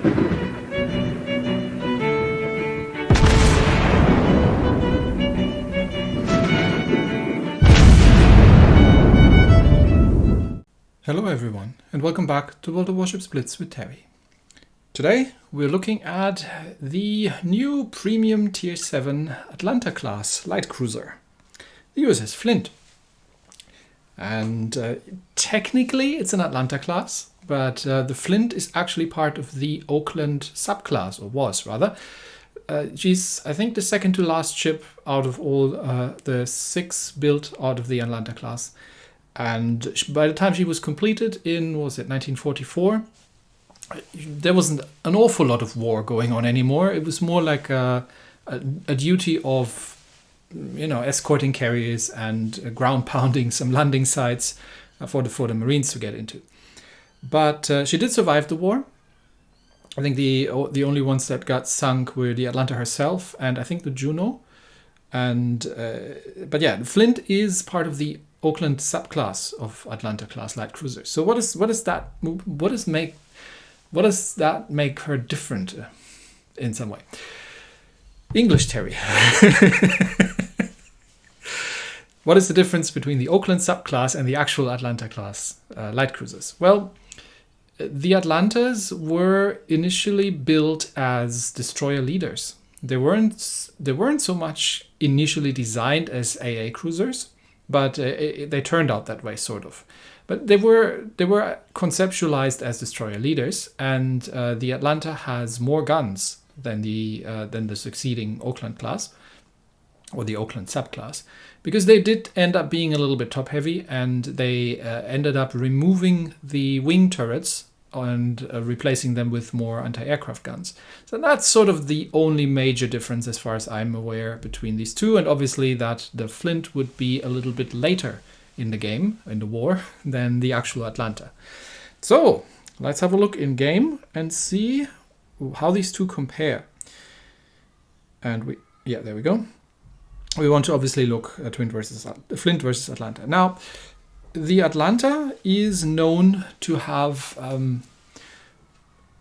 Hello everyone, and welcome back to Warships Blitz with Terry. Today we're looking at the new premium Tier 7 Atlanta class light cruiser, the USS Flint. And technically it's an Atlanta class, but the Flint is actually part of the Oakland subclass, or was rather. She's, I think, the second to last ship out of all the 6 built out of the Atlanta class. And by the time she was completed in, was it 1944, there wasn't an awful lot of war going on anymore. It was more like a duty of, escorting carriers and ground pounding some landing sites for the Marines to get into. But she did survive the war. I think the only ones that got sunk were the Atlanta herself and I think the Juno. And but yeah, Flint is part of the Oakland subclass of Atlanta class light cruisers. So what does that make her different in some way? English, Terry. What is the difference between the Oakland subclass and the actual Atlanta class light cruisers? Well, the Atlantas were initially built as destroyer leaders. They weren't so much initially designed as AA cruisers, but they turned out that way, sort of. But they were conceptualized as destroyer leaders, and the Atlanta has more guns than the succeeding Oakland class, or the Oakland subclass, because they did end up being a little bit top heavy, and they ended up removing the wing turrets and replacing them with more anti-aircraft guns. So that's sort of the only major difference as far as I'm aware between these two, and obviously that the Flint would be a little bit later in the game, in the war, than the actual Atlanta. So let's have a look in game and see how these two compare. And there we go. We want to obviously look at Flint versus Atlanta. Now, the Atlanta is known to have,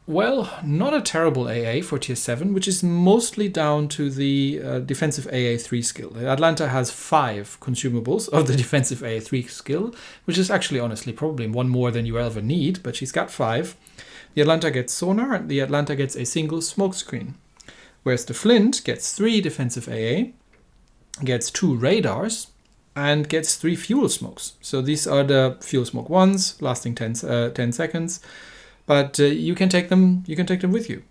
not a terrible AA for Tier 7, which is mostly down to the defensive AA3 skill. The Atlanta has 5 consumables of the defensive AA3 skill, which is actually, honestly, probably one more than you ever need, but she's got 5. The Atlanta gets sonar, and the Atlanta gets a single smoke screen, whereas the Flint gets 3 defensive AA, gets 2 radars, and gets 3 fuel smokes. So these are the fuel smoke ones, lasting 10 seconds. But you can take them with you.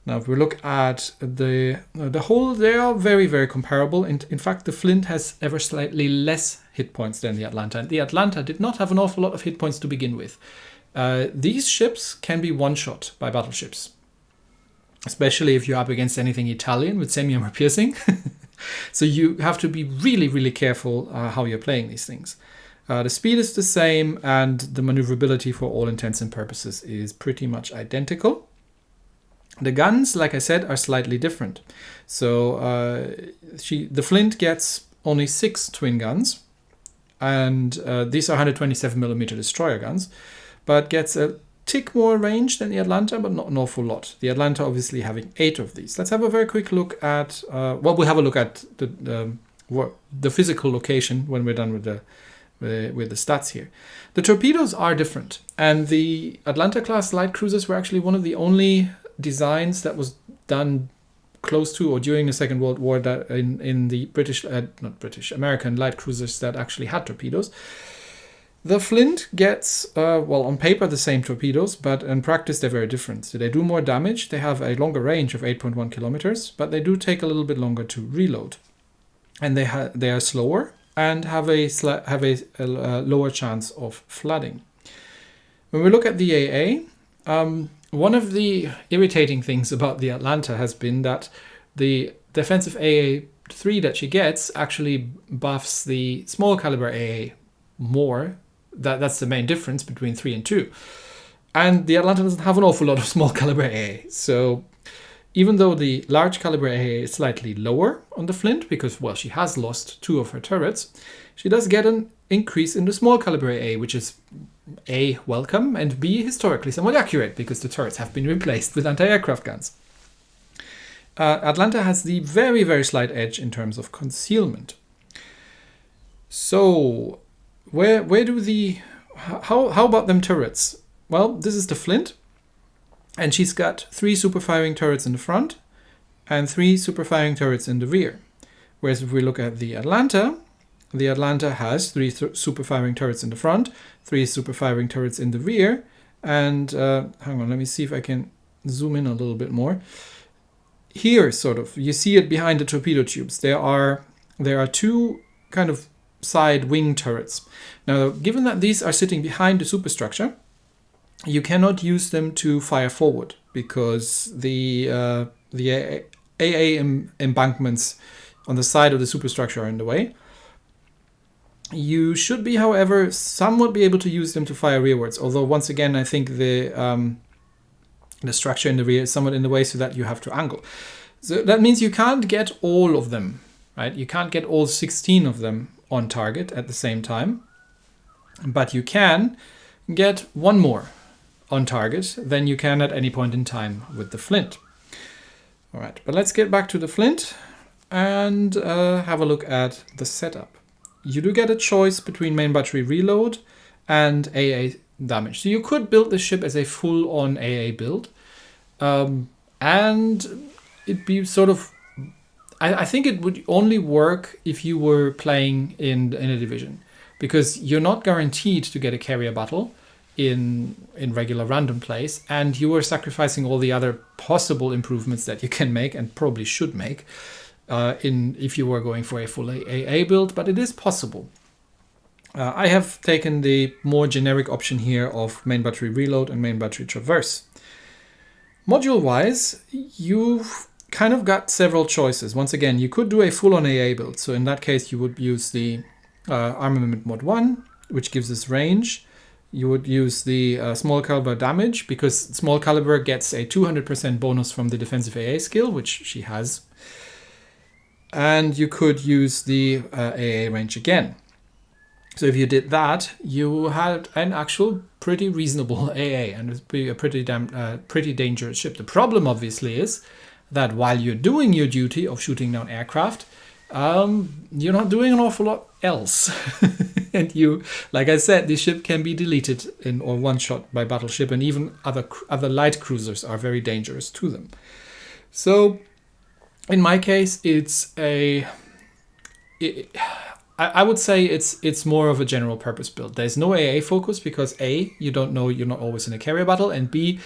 Now, if we look at the whole, they are very, very comparable. In fact, the Flint has ever slightly less hit points than the Atlanta. And the Atlanta did not have an awful lot of hit points to begin with. These ships can be one-shot by battleships, especially if you're up against anything Italian with semi-armor piercing. So you have to be really, really careful how you're playing these things. The speed is the same, and the maneuverability for all intents and purposes is pretty much identical. The guns, like I said, are slightly different. So the Flint gets only 6 twin guns, and these are 127mm destroyer guns, but gets a tick more range than the Atlanta, but not an awful lot. The Atlanta obviously having 8 of these. Let's have a very quick look at, we'll have a look at the physical location when we're done with the stats here. The torpedoes are different, and the Atlanta class light cruisers were actually one of the only designs that was done close to or during the Second World War that in the American light cruisers that actually had torpedoes. The Flint gets, on paper the same torpedoes, but in practice they're very different. So they do more damage, they have a longer range of 8.1 kilometers, but they do take a little bit longer to reload. And they are slower and have a lower chance of flooding. When we look at the AA, one of the irritating things about the Atlanta has been that the defensive AA3 that she gets actually buffs the small caliber AA more. That's the main difference between 3 and 2. And the Atlanta doesn't have an awful lot of small caliber AA. So even though the large caliber AA is slightly lower on the Flint, because, well, she has lost 2 of her turrets, she does get an increase in the small caliber AA, which is A, welcome, and B, historically somewhat accurate, because the turrets have been replaced with anti-aircraft guns. Atlanta has the very, very slight edge in terms of concealment. So, where do how about them turrets? Well, this is the Flint, and she's got 3 super firing turrets in the front and 3 super firing turrets in the rear. Whereas if we look at the Atlanta has 3 super firing turrets in the front, 3 super firing turrets in the rear, and hang on, let me see if I can zoom in a little bit more. Here, sort of, you see it behind the torpedo tubes. There are 2 kind of side wing turrets. Now, given that these are sitting behind the superstructure, you cannot use them to fire forward because the AA embankments on the side of the superstructure are in the way. You should be, however, somewhat be able to use them to fire rearwards. Although, once again, I think the structure in the rear is somewhat in the way, so that you have to angle. So that means you can't get all of them, right? You can't get all 16 of them on target at the same time, but you can get one more on target than you can at any point in time with the Flint. All right, but let's get back to the Flint and have a look at the setup. You do get a choice between main battery reload and AA damage. So you could build this ship as a full-on AA build, and it'd be sort of... I think it would only work if you were playing in a division, because you're not guaranteed to get a carrier battle in regular random plays, and you are sacrificing all the other possible improvements that you can make and probably should make if you were going for a full AA build, but it is possible. I have taken the more generic option here of main battery reload and main battery traverse. Module-wise, you've kind of got several choices. Once again, you could do a full-on AA build. So in that case, you would use the armament mod 1, which gives us range. You would use the small caliber damage, because small caliber gets a 200% bonus from the defensive AA skill, which she has. And you could use the AA range again. So if you did that, you had an actual pretty reasonable AA, and it'd be a pretty dangerous ship. The problem, obviously, is that while you're doing your duty of shooting down aircraft, you're not doing an awful lot else. And you, like I said, this ship can be deleted or one shot by battleship, and even other light cruisers are very dangerous to them. So in my case, I would say it's more of a general purpose build. There's no AA focus because A, you don't know, you're not always in a carrier battle, and B,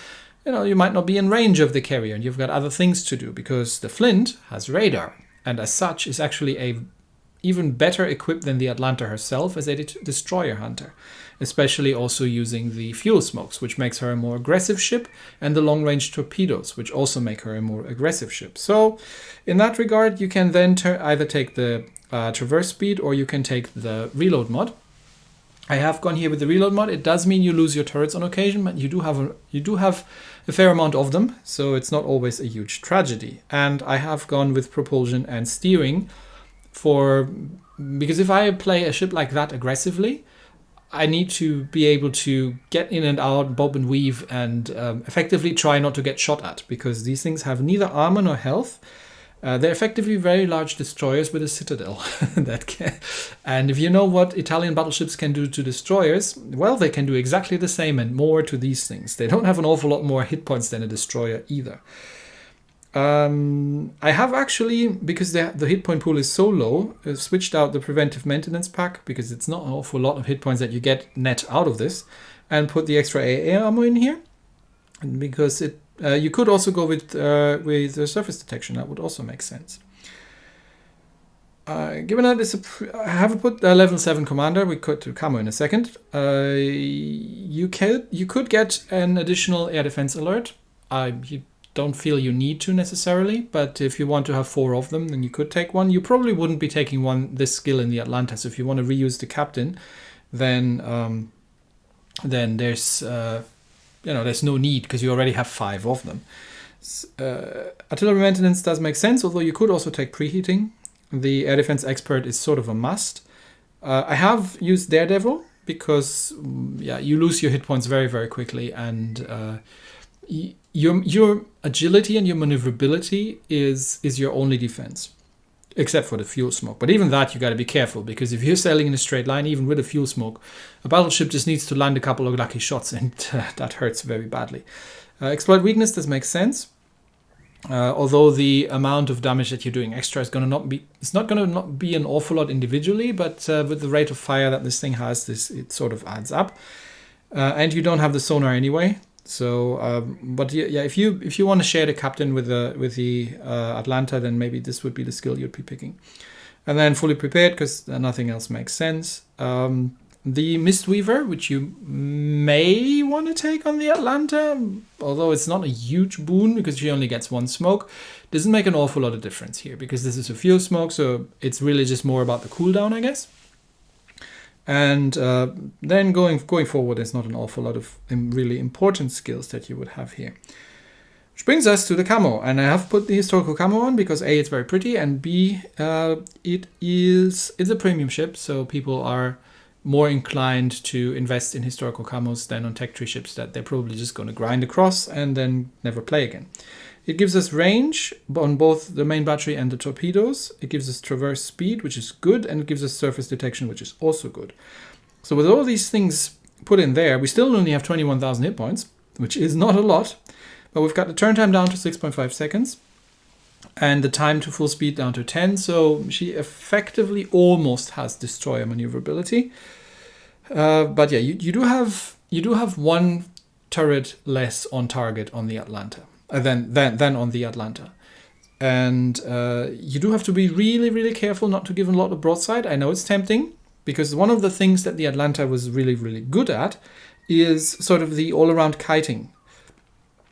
you might not be in range of the carrier, and you've got other things to do, because the Flint has radar, and as such is actually even better equipped than the Atlanta herself as a destroyer hunter, especially also using the fuel smokes, which makes her a more aggressive ship, and the long-range torpedoes, which also make her a more aggressive ship. So in that regard, you can then either take the traverse speed, or you can take the reload mod. I have gone here with the reload mod. It does mean you lose your turrets on occasion, but you do have a fair amount of them, so it's not always a huge tragedy. And I have gone with propulsion and steering because if I play a ship like that aggressively, I need to be able to get in and out, bob and weave, and effectively try not to get shot at, because these things have neither armor nor health. They're effectively very large destroyers with a citadel. And if you know what Italian battleships can do to destroyers, well, they can do exactly the same and more to these things. They don't have an awful lot more hit points than a destroyer either. I have actually, because the hit point pool is so low, switched out the preventive maintenance pack, because it's not an awful lot of hit points that you get net out of this, and put the extra AA armor in here, and because you could also go with the surface detection. That would also make sense. Given that I have put a level 7 commander, we could to camo in a second. You could get an additional air defense alert. You don't feel you need to necessarily, but if you want to have 4 of them, then you could take one. You probably wouldn't be taking this skill in the Atlanta. So if you want to reuse the captain, then there's there's no need, because you already have 5 of them. Artillery maintenance does make sense, although you could also take preheating. The air defense expert is sort of a must. I have used Daredevil because you lose your hit points very, very quickly, and your agility and your maneuverability is your only defense, except for the fuel smoke. But even that, you got to be careful, because if you're sailing in a straight line, even with a fuel smoke, a battleship just needs to land a couple of lucky shots, and that hurts very badly. Exploit weakness does make sense. Although the amount of damage that you're doing extra is not going to be an awful lot individually, but with the rate of fire that this thing has, it sort of adds up. And you don't have the sonar anyway. So, but yeah, if you want to share the captain with the Atlanta, then maybe this would be the skill you'd be picking. And then fully prepared, because nothing else makes sense. The Mistweaver, which you may want to take on the Atlanta, although it's not a huge boon because she only gets one smoke, doesn't make an awful lot of difference here, because this is a fuel smoke, so it's really just more about the cooldown, I guess. And then going forward, there's not an awful lot of really important skills that you would have here. Which brings us to the camo, and I have put the historical camo on because A, it's very pretty, and B, it's a premium ship, so people are more inclined to invest in historical camos than on tech tree ships that they're probably just going to grind across and then never play again. It gives us range on both the main battery and the torpedoes. It gives us traverse speed, which is good, and it gives us surface detection, which is also good. So with all these things put in there, we still only have 21,000 hit points, which is not a lot, but we've got the turn time down to 6.5 seconds and the time to full speed down to 10, so she effectively almost has destroyer maneuverability. But yeah, you do have one turret less on target on the Atlanta than on the Atlanta, and you do have to be really, really careful not to give a lot of broadside. I know it's tempting, because one of the things that the Atlanta was really, really good at is sort of the all-around kiting,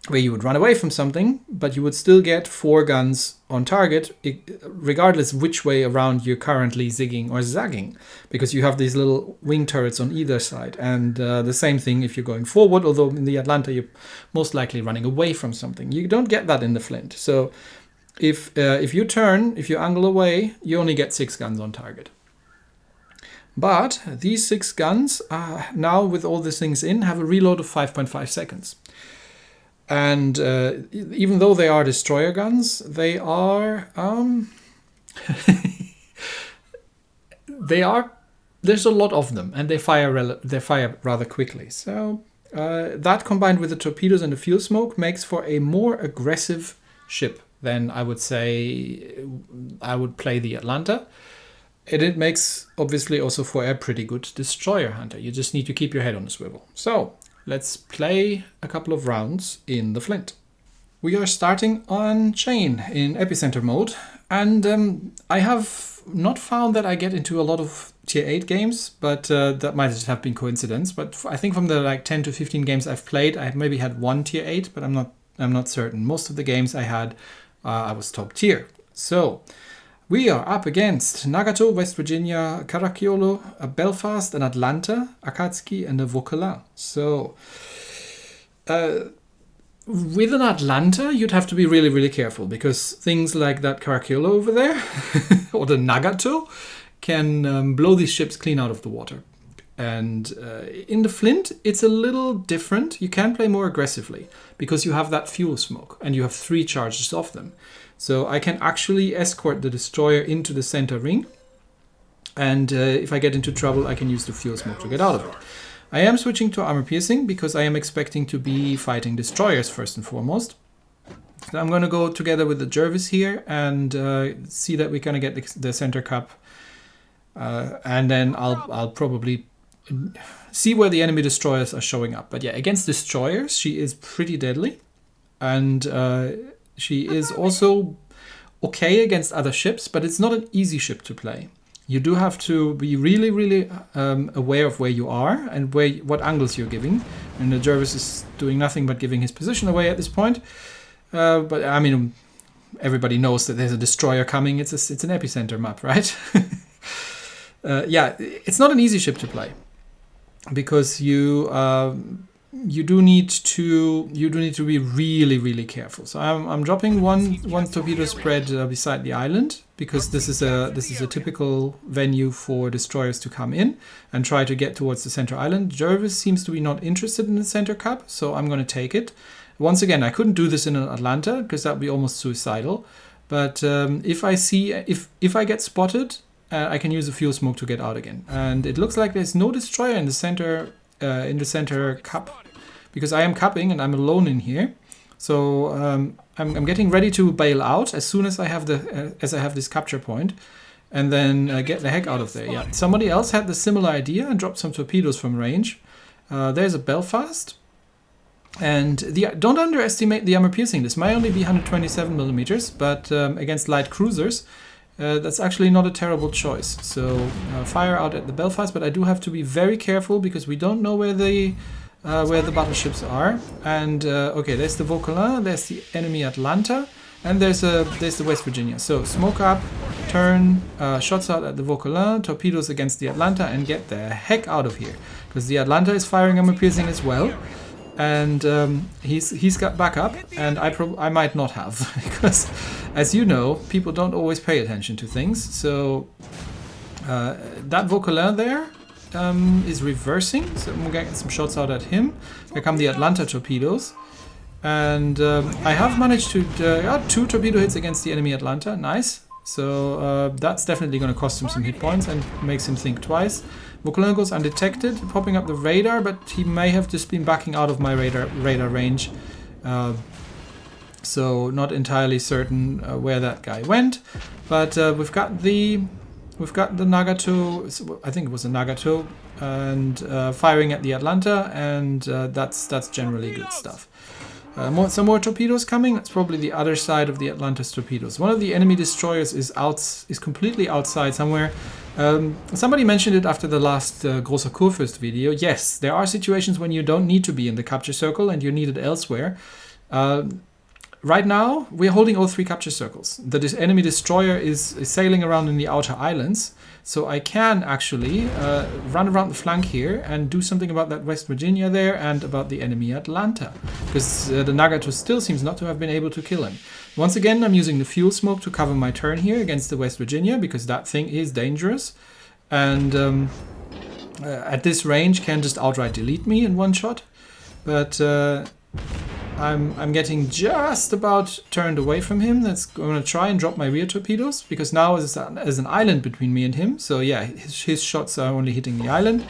where you would run away from something, but you would still get 4 guns on target, regardless which way around you're currently zigging or zagging, because you have these little wing turrets on either side. And the same thing if you're going forward, although in the Atlanta you're most likely running away from something. You don't get that in the Flint. So if you angle away, you only get 6 guns on target. But these 6 guns, now with all these things in, have a reload of 5.5 seconds. And even though they are destroyer guns, they are there's a lot of them, and they fire rather quickly. So that combined with the torpedoes and the fuel smoke makes for a more aggressive ship than I would say I would play the Atlanta. And it makes obviously also for a pretty good destroyer hunter. You just need to keep your head on a swivel. So let's play a couple of rounds in the Flint. We are starting on chain in epicenter mode, and I have not found that I get into a lot of tier 8 games, but that might just have been coincidence. But I think from the 10 to 15 games I've played, I maybe had one tier 8, but I'm not certain. Most of the games I had, I was top tier. So we are up against Nagato, West Virginia, Caracciolo, Belfast, and Atlanta, Akatsuki, and a Vauquelin. So, with an Atlanta, you'd have to be really, really careful, because things like that Caracciolo over there, or the Nagato, can blow these ships clean out of the water. And in the Flint, it's a little different. You can play more aggressively, because you have that fuel smoke, and you have 3 charges of them. So I can actually escort the destroyer into the center ring, and if I get into trouble, I can use the fuel smoke to get out of it. I am switching to armor piercing because I am expecting to be fighting destroyers first and foremost. So I'm going to go together with the Jervis here and see that we're going to get the center cup, and then I'll probably see where the enemy destroyers are showing up. But yeah, against destroyers, she is pretty deadly, and she is also okay against other ships, but it's not an easy ship to play. You do have to be really, really aware of where you are and what angles you're giving. And the Jervis is doing nothing but giving his position away at this point. But I mean, everybody knows that there's a destroyer coming. It's an epicenter map, right? Yeah, it's not an easy ship to play, because you you do need to be really careful. So I'm dropping one torpedo spread beside the island, because this is a typical venue for destroyers to come in and try to get towards the center island. Jervis seems to be not interested in the center cup, so I'm going to take it. Once again, I couldn't do this in an Atlanta because that would be almost suicidal. But if I get spotted, I can use a fuel smoke to get out again. And it looks like there's no destroyer in the center cup, because I am cupping and I'm alone in here. So I'm getting ready to bail out as soon as I have this capture point, and then get the heck out of there. Yeah, somebody else had the similar idea and dropped some torpedoes from range. There's a Belfast. And don't underestimate the armor piercing. This might only be 127 millimeters, but against light cruisers, that's actually not a terrible choice. So fire out at the Belfast, but I do have to be very careful because we don't know where the battleships are. And okay, there's the Vauquelin, there's the enemy Atlanta, and there's the West Virginia. So smoke up, turn, shots out at the Vauquelin, torpedoes against the Atlanta, and get the heck out of here, because the Atlanta is firing armor piercing as well. And he's got backup, and I might not have, because, as you know, people don't always pay attention to things. So that Vauquelin there is reversing, so I'm getting some shots out at him. Here come the Atlanta torpedoes, and I have managed to got 2 torpedo hits against the enemy Atlanta. Nice. So that's definitely going to cost him some hit points and makes him think twice. Vauquelin goes undetected, popping up the radar, but he may have just been backing out of my radar range. So not entirely certain where that guy went. But we've got the Nagato, I think it was a Nagato, and firing at the Atlanta, and that's generally good stuff. Some more torpedoes coming. That's probably the other side of the Atlanta's torpedoes. One of the enemy destroyers is completely outside somewhere. Somebody mentioned it after the last Großer Kurfürst video. Yes, there are situations when you don't need to be in the capture circle and you're needed elsewhere. Right now, we're holding all 3 capture circles. The enemy destroyer is sailing around in the outer islands, so I can actually run around the flank here and do something about that West Virginia there and about the enemy Atlanta, because the Nagato still seems not to have been able to kill him. Once again, I'm using the fuel smoke to cover my turn here against the West Virginia, because that thing is dangerous, and at this range can just outright delete me in one shot. But I'm getting just about turned away from him. That's going to try and drop my rear torpedoes, because now there's an island between me and him. So yeah, his shots are only hitting the island.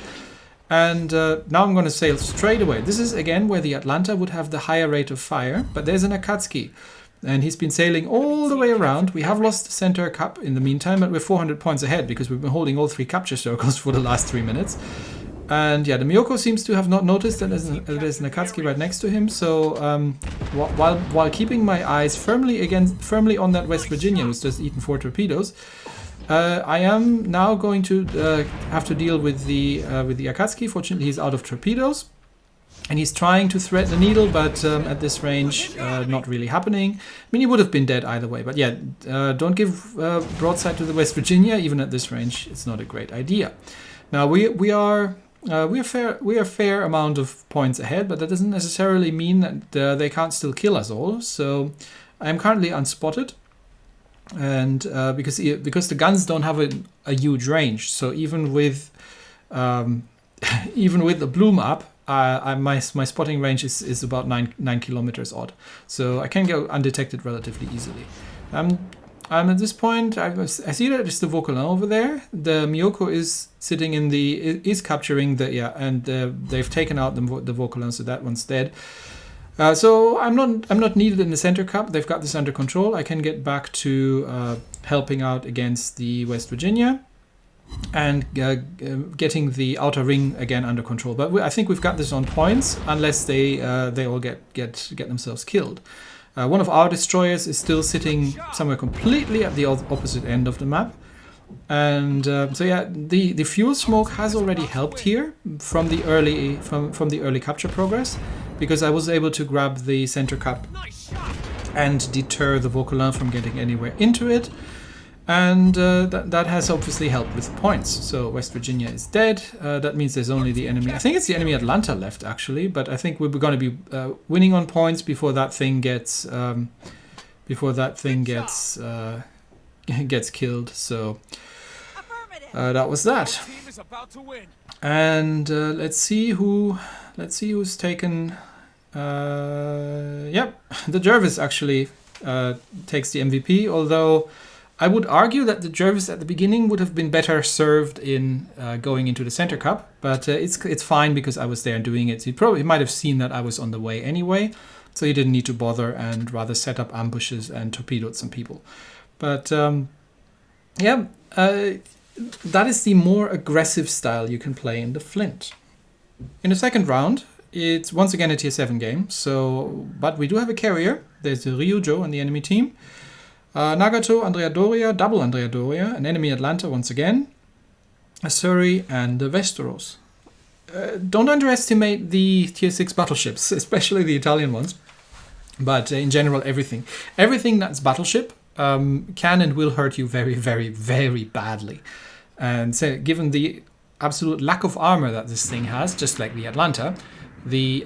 And now I'm going to sail straight away. This is again where the Atlanta would have the higher rate of fire, but there's an Akatsuki. And he's been sailing all the way around. We have lost the center cup in the meantime, but we're 400 points ahead because we've been holding all 3 capture circles for the last 3 minutes. And yeah, the Miyoko seems to have not noticed that there's an Akatsuki right next to him. So while keeping my eyes firmly on that West Virginia who's just eaten 4 torpedoes, I am now going to have to deal with the Akatsuki. Fortunately, he's out of torpedoes, and he's trying to thread the needle, but at this range, not really happening. I mean, he would have been dead either way. But yeah, don't give broadside to the West Virginia, even at this range. It's not a great idea. Now we are a fair amount of points ahead, but that doesn't necessarily mean that they can't still kill us all. So I am currently unspotted, and because the guns don't have a huge range, so even with the bloom up, my spotting range is about 9 kilometers odd, so I can go undetected relatively easily. I'm at this point. I see that it's the Vauquelin over there. The Miyoko is sitting is capturing and they've taken out the Vauquelin, so that one's dead. So I'm not needed in the center cup. They've got this under control. I can get back to helping out against the West Virginia and getting the outer ring again under control. But I think we've got this on points, unless they all get themselves killed. One of our destroyers is still sitting somewhere completely at the opposite end of the map. And so yeah, the fuel smoke has already helped here from the early capture progress, because I was able to grab the center cup and deter the Vauquelin from getting anywhere into it. And that has obviously helped with points. So West Virginia is dead. That means there's only the enemy. I think it's the enemy Atlanta left, actually. But I think we're going to be winning on points before that thing gets gets killed. So that was that. And let's see who's taken. Yep, the Jervis actually takes the MVP. Although I would argue that the Jervis at the beginning would have been better served in going into the Center Cup, but it's fine because I was there doing it. He might have seen that I was on the way anyway, so he didn't need to bother and rather set up ambushes and torpedoed some people. But yeah, that is the more aggressive style you can play in the Flint. In the second round, it's once again a tier 7 game. But we do have a carrier. There's the Ryujo on the enemy team. Nagato, Andrea Doria, double Andrea Doria, an enemy Atlanta once again, a Surrey, and the Westeros. Don't underestimate the tier 6 battleships, especially the Italian ones, but in general everything. Everything that's battleship can and will hurt you very, very, very badly. And so given the absolute lack of armor that this thing has, just like the Atlanta, the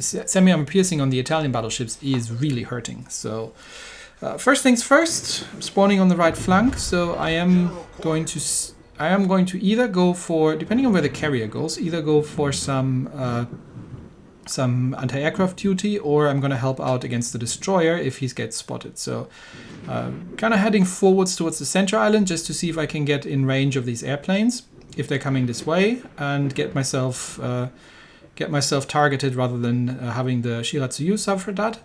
semi-armor piercing on the Italian battleships is really hurting. So first things first, spawning on the right flank. So I am going to either go for, depending on where the carrier goes, either go for some anti-aircraft duty, or I'm going to help out against the destroyer if he gets spotted. So kind of heading forwards towards the center island just to see if I can get in range of these airplanes if they're coming this way, and get myself targeted rather than having the Shiratsuyu suffer that.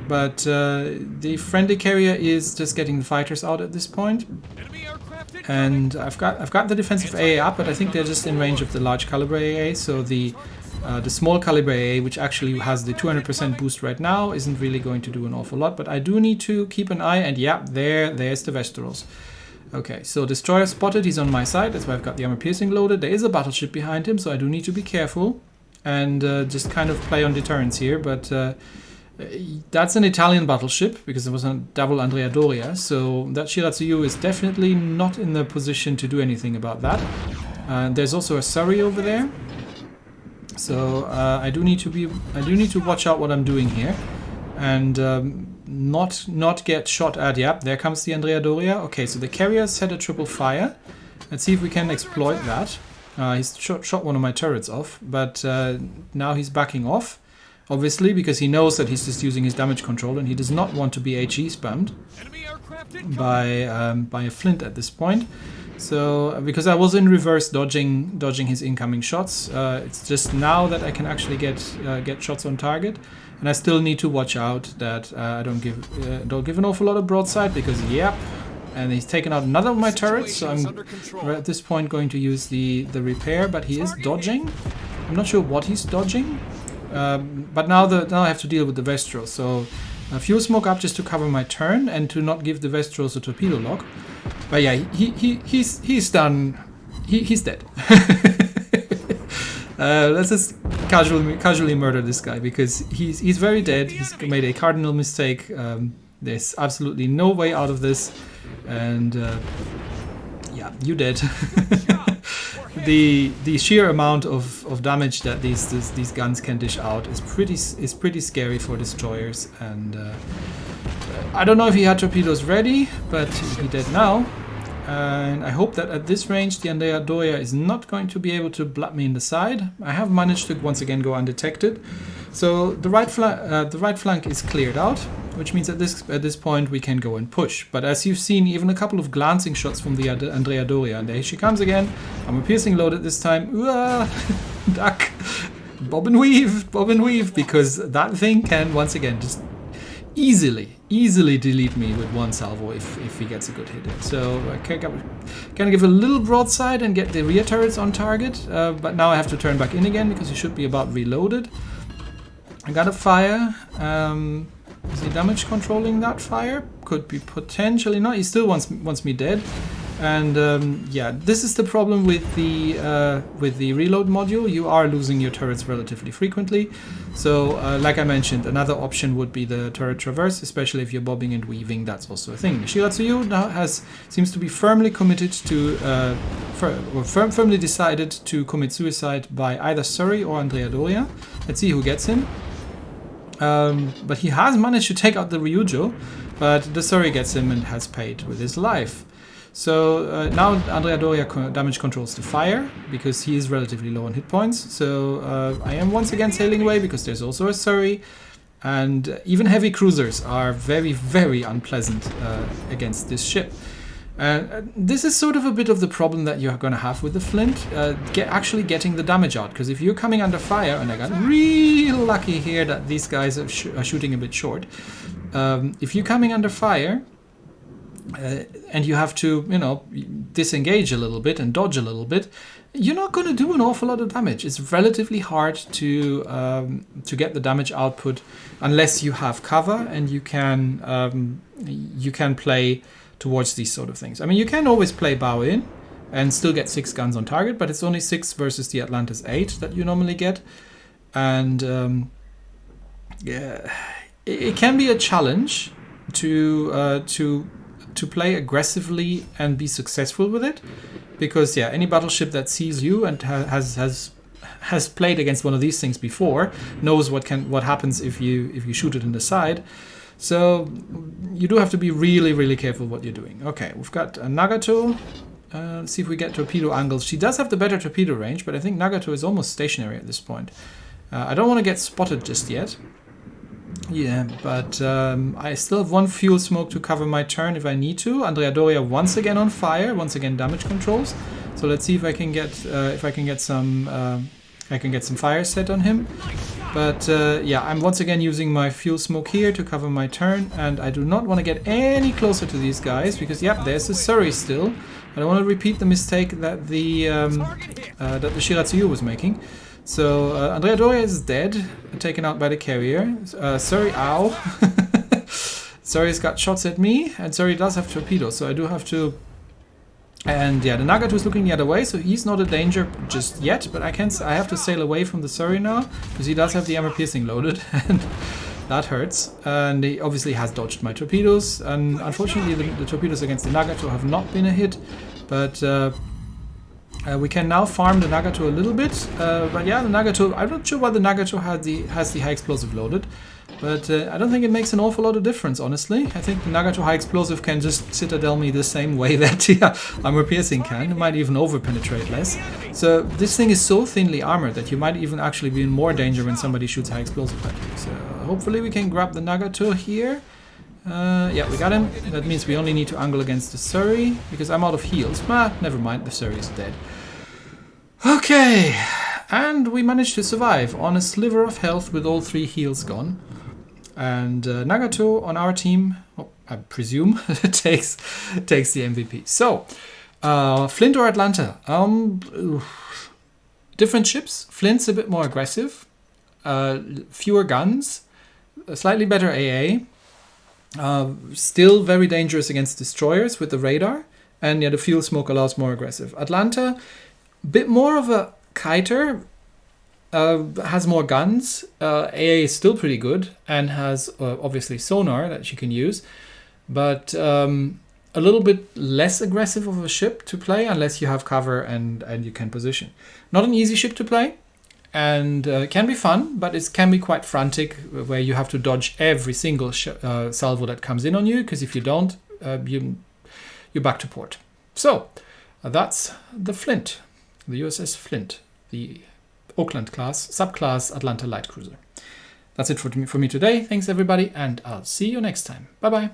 But the friendly carrier is just getting the fighters out at this point. And I've got the defensive AA up, but I think they're just in range of the large caliber AA. So the small caliber AA, which actually has the 200% boost right now, isn't really going to do an awful lot. But I do need to keep an eye, and yeah, there's the Westeros. Okay, so destroyer spotted, he's on my side, that's why I've got the armor piercing loaded. There is a battleship behind him, so I do need to be careful and just kind of play on deterrence here. But that's an Italian battleship, because it was a double Andrea Doria, so that Shiratsuyu is definitely not in the position to do anything about that. There's also a Surrey over there, so I do need to watch out what I'm doing here, and not get shot at. Yep, there comes the Andrea Doria. Okay, so the carrier set a triple fire. Let's see if we can exploit that. He's shot one of my turrets off, but now he's backing off, obviously, because he knows that he's just using his damage control, and he does not want to be HE spammed by a Flint at this point. So because I was in reverse dodging his incoming shots, it's just now that I can actually get shots on target. And I still need to watch out that I don't give an awful lot of broadside, because yep, and he's taken out another of my turrets. So I'm at this point going to use the repair, but he is dodging. I'm not sure what he's dodging, but now I have to deal with the Westeros. So fuel smoke up just to cover my turn and to not give the Westeros a torpedo lock. But yeah, he's done. He's dead. Let's just casually murder this guy, because he's very dead. He's made a cardinal mistake. There's absolutely no way out of this, and yeah, you dead. The sheer amount of damage that these guns can dish out is pretty scary for destroyers, and I don't know if he had torpedoes ready, but he did now. And I hope that at this range the Andrea Doria is not going to be able to blat me in the side. I have managed to once again go undetected. So the right flank is cleared out, which means at this point we can go and push. But as you've seen, even a couple of glancing shots from the Andrea Doria, and there she comes again. I'm a piercing loaded this time. Duck! Bob and weave, because that thing can once again just easily delete me with one salvo if he gets a good hit in. So I can give a little broadside and get the rear turrets on target, but now I have to turn back in again because he should be about reloaded. I got a fire. Is he damage controlling that fire? Could be potentially not. He still wants me dead. And yeah, this is the problem with the reload module. You are losing your turrets relatively frequently. So like I mentioned, another option would be the turret traverse, especially if you're bobbing and weaving. That's also a thing. Shiratsuyu now seems to be firmly committed to firmly decided to commit suicide by either Surrey or Andrea Doria. Let's see who gets him. But he has managed to take out the Ryujo, but the Surrey gets him and has paid with his life. So now Andrea Doria damage controls the fire because he is relatively low on hit points. So I am once again sailing away because there's also a Surrey, and even heavy cruisers are very, very unpleasant against this ship. This is sort of a bit of the problem that you're going to have with the Flint, actually getting the damage out. Because if you're coming under fire, and I got real lucky here that these guys are shooting a bit short. If you're coming under fire, and you have to, disengage a little bit and dodge a little bit, you're not going to do an awful lot of damage. It's relatively hard to get the damage output unless you have cover and you can play towards these sort of things. I mean, you can always play bow in and still get 6 guns on target, but it's only 6 versus the Atlanta's 8 that you normally get, and yeah, it can be a challenge to play aggressively and be successful with it, because yeah, any battleship that sees you and has played against one of these things before knows what happens if you shoot it in the side. So you do have to be really, really careful what you're doing. Okay, we've got a Nagato. Let's see if we get torpedo angles. She does have the better torpedo range, but I think Nagato is almost stationary at this point. I don't want to get spotted just yet. Yeah, but I still have 1 fuel smoke to cover my turn if I need to. Andrea Doria once again on fire, once again damage controls. So let's see if I can get some fire set on him. But yeah, I'm once again using my fuel smoke here to cover my turn, and I do not want to get any closer to these guys because yep, there's a Surrey still. I don't want to repeat the mistake that the Shiratsuyu was making. So Andrea Doria is dead, taken out by the carrier. Surrey, ow. Surrey's got shots at me, and Surrey does have torpedoes, so I do have to... And yeah, the Nagato is looking the other way, so he's not a danger just yet, but I have to sail away from the Surrey now, because he does have the armor piercing loaded, and that hurts. And he obviously has dodged my torpedoes, and unfortunately the torpedoes against the Nagato have not been a hit, but... we can now farm the Nagato a little bit, but yeah, the Nagato, I'm not sure why the Nagato has the high explosive loaded, but I don't think it makes an awful lot of difference, honestly. I think the Nagato high explosive can just citadel me the same way that the armor piercing can. It might even over penetrate less. So this thing is so thinly armored that you might even actually be in more danger when somebody shoots high explosive at you. So hopefully we can grab the Nagato here. Yeah, we got him. That means we only need to angle against the Surrey, because I'm out of heals. Never mind, the Surrey is dead. Okay, and we managed to survive on a sliver of health with all 3 heals gone. And Nagato on our team, I presume, takes the MVP. So, Flint or Atlanta? Different ships. Flint's a bit more aggressive, fewer guns, a slightly better AA. Still very dangerous against destroyers with the radar, and yeah, the fuel smoke allows more aggressive. Atlanta, bit more of a kiter, has more guns. AA is still pretty good and has obviously sonar that you can use, but a little bit less aggressive of a ship to play unless you have cover and you can position. Not an easy ship to play. And it can be fun, but it can be quite frantic, where you have to dodge every single salvo that comes in on you, because if you don't, you're back to port. So, that's the Flint, the USS Flint, the Oakland class, subclass Atlanta light cruiser. That's it for me today. Thanks everybody, and I'll see you next time. Bye-bye.